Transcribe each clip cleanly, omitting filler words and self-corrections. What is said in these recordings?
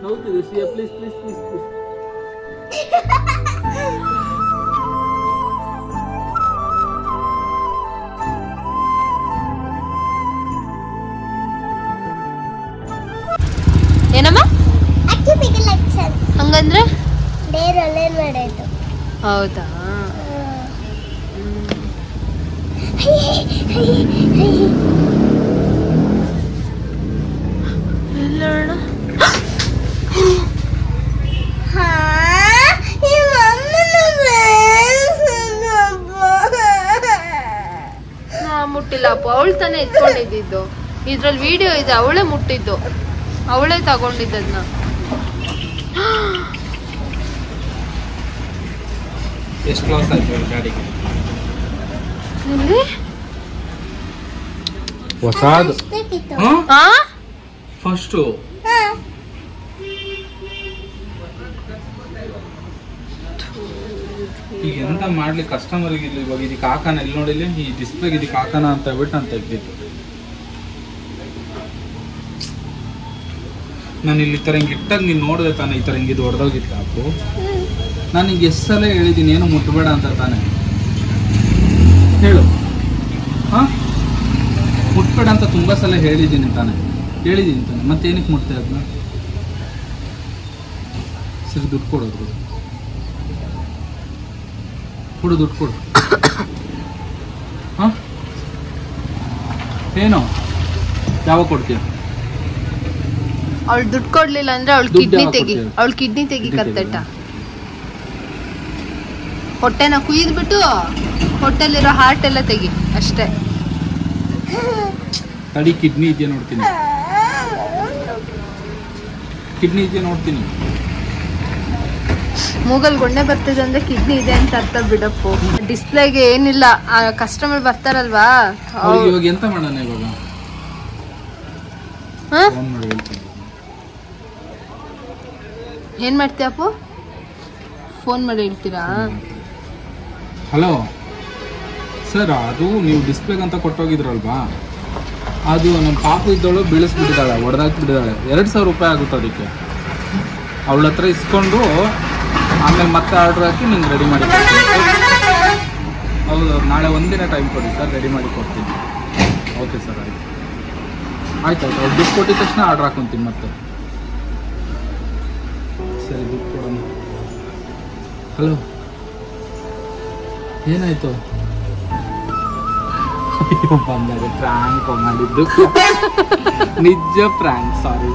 ನೌತಿದೆ ಸಿಯ please please please please. ಏನಮ್ಮ ಹಂಗಂದ್ರೆ ಹೌದಾ? ಎಲ್ಲೋಣ ನಾ ಮುಟ್ಟಿಲ್ಲ ಅಪ್ಪ, ಅವಳು ತಾನೇ ಎತ್ಕೊಂಡಿದ್ದು. ಇದ್ರಲ್ಲಿ ವಿಡಿಯೋ ಇದೆ, ಅವಳೇ ಮುಟ್ಟಿದ್ದು, ಅವಳೇ ತಗೊಂಡಿದ್ದದ್ನ. ಎಷ್ಟು ಲಾಸ್ ಆಯ್ತು ಗಾಡಿಗೆ? ಹೊಸದು ಫಸ್ಟು ಈಗ ಎಂತ ಮಾಡ್ಲಿ ಕಸ್ಟಮರ್ಗೆ. ಇಲ್ಲಿ ಇವಾಗ ಇದಕ್ಕೆ ಹಾಕೋಣ, ಇಲ್ಲಿ ನೋಡಿಲಿ ಈ ಡಿಸ್ಪ್ಲೇಗೆ ಇದಕ್ಕೆ ಹಾಕೋಣ ಅಂತ ಹೇಳ್ಬಿಟ್ಟು ನಾನು ತೆಗ್ದಿದ್ದು. ನಾನು ಇಲ್ಲಿ ಈ ಥರ ಹಿಂಗೆ ಇಟ್ಟಾಗ ನೀನು ನೋಡಿದೆ ತಾನೆ, ಈ ಥರ ಹಿಂಗಿದ್ದು ಹೊಡೆದೋಗಿತ್ತು ಹಾಕು. ನಾನು ಈಗ ಎಷ್ಟು ಸಲ ಹೇಳಿದ್ದೀನಿ ಏನು ಮುಟ್ಬೇಡ ಅಂತ ತಾನೆ, ಹೇಳು. ಹಾಂ, ಮುಟ್ಬೇಡ ಅಂತ ತುಂಬ ಸಲ ಹೇಳಿದ್ದೀನಿ ತಾನೆ, ಮತ್ತೇನಕ್ಕೆ ಮುಟ್ತೆ ಅದನ್ನ? ಸರಿ ದುಡ್ಡು ಕೊಡೋದು, ದುಡ್ಡು ಕೊಡು. ಹಾಂ, ಏನೋ ಯಾವಾಗ ಕೊಡ್ತೀಯ? ಅವಳು ದುಡ್ಡು ಕೊಡ್ಲಿಲ್ಲ ಅಂದ್ರೆ ಅವಳು ಕಿಡ್ನಿ ತೆಗಿ ಕರ್ತಟ. ಹೊಟ್ಟೆನ ಕುಯ್ದ್ಬಿಟ್ಟು ಹೊಟ್ಟೆಲಿರೋ ಹಾರ್ಟ್ ಎಲ್ಲ ತೆಗಿ ಅಷ್ಟೇ. ತಡಿ, ಕಿಡ್ನಿ ಇದೆಯಾ ನೋಡ್ತೀನಿ, ಮೂಗಲ್ ಗುಂಡೆ ಬರ್ತಿದೆ ಅಂದ್ರೆ ಕಿಡ್ನಿ ಇದೆ ಅಂತ ಅರ್ಥ ಬಿಡಪ್ಪು. ಡಿಸ್ಪ್ಲೇಗೆ ಏನಿಲ್ಲ, ಕಸ್ಟಮರ್ ಬರ್ತಾರಲ್ವಾ. ಇವಾಗ ಎಂತ ಮಾಡೋಣ ಇವಾಗ? ಏನ್ ಮಾಡ್ತೀಯಪ್ಪು? ಫೋನ್ ಮಾಡಿ ಹೇಳ್ತೀರಾ? ಹಲೋ ಸರ್, ಅದು ನೀವು ಡಿಸ್ಪ್ಲೇಗೆ ಅಂತ ಕೊಟ್ಟೋಗಿದ್ರಲ್ವಾ, ಅದು ನಮ್ಮ ಪಾಪು ಇದ್ದವಳು ಬೀಳಿಸ್ಬಿಟ್ಟಿದ್ದಾಳೆ, ಹೊಡೆದಾಕ್ಬಿಟ್ಟಿದ್ದಾಳೆ. 2000 ರೂಪಾಯಿ ಆಗುತ್ತೆ ಅದಕ್ಕೆ. ಅವಳ ಹತ್ರ ಇಸ್ಕೊಂಡು ಆಮೇಲೆ ಮತ್ತೆ ಆರ್ಡ್ರ್ ಹಾಕಿ ನಿಂಗೆ ರೆಡಿ ಮಾಡಿ ಕೊಡ್ತೀನಿ. ಹೌದು, ನಾಳೆ ಒಂದಿನ ಟೈಮ್ ಕೊಡಿ ಸರ್, ರೆಡಿ ಮಾಡಿ ಕೊಡ್ತೀನಿ. ಓಕೆ ಸರ್, ಆಯ್ತು. ಅವ್ರು ದುಡ್ಡು ಕೊಟ್ಟಿದ ತಕ್ಷಣ ಆರ್ಡ್ರ್ ಹಾಕೊತೀನಿ ಮತ್ತೆ. ಸರಿ, ದುಡ್ಡು ಕೊಡೋಣ. ಹಲೋ, ಏನಾಯ್ತು? ಬಂದರೆ ಪ್ರ್ಯಾಂಕ್ ಮಾಡಿದ್ದು, ನಿಜ ಪ್ರ್ಯಾಂಕ್. ಸಾರಿ.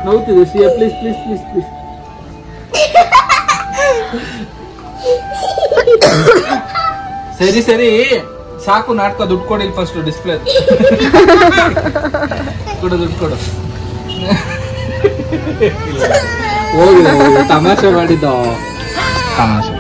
ನೌತಿದೆ ಸಿಯ ಪ್ಲೀಸ್ ಪ್ಲೀಸ್ ಪ್ಲೀಸ್ ಪ್ಲೀಸ್. ಸರಿ ಸಾಕು ನಾಟಕ. ದುಡ್ಡು ಕೊಡಿ ಫಸ್ಟ್, ಡಿಸ್ಪ್ಲೇ ಕೊಡು, ದುಡ್ಡು ಕೊಡು. ಹೋಗಿ ತಮಾಷೆ ಮಾಡಿದ್ದ, ತಮಾಷೆ.